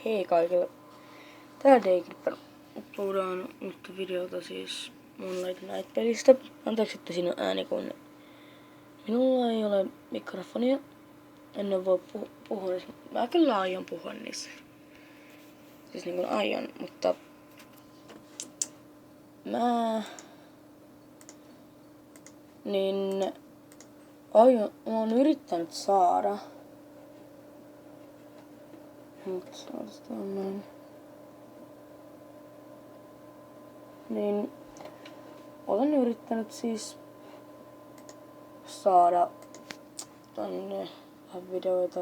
Hei kaikille. Tää Deikrippä. Uploadaan uutta videota siis mun Late Night-pelistä. Anteeksi, että siinä on äänikone. Minulla ei ole mikrofonia. En voi puhua. Mä kyllä aion puhua niissä. Siis niin kuin aion, mutta mä oon yrittänyt saada. Olen yrittänyt siis saada tänne videoita.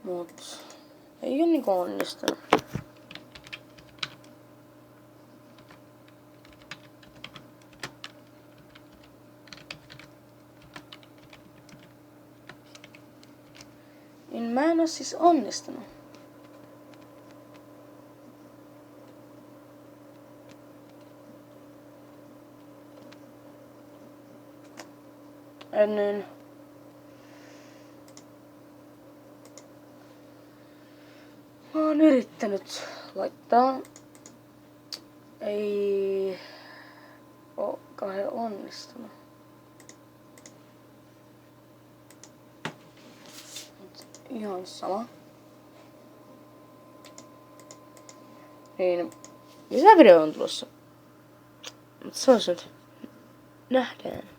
Mut ei oo niinku onnistunut. Mä en oo siis onnistunut. Mä oon yrittänyt laittaa. Ei oo kauhean onnistunut. Ihan sama. Lisävideo on tulossa. Mut se on nyt. Nähdään.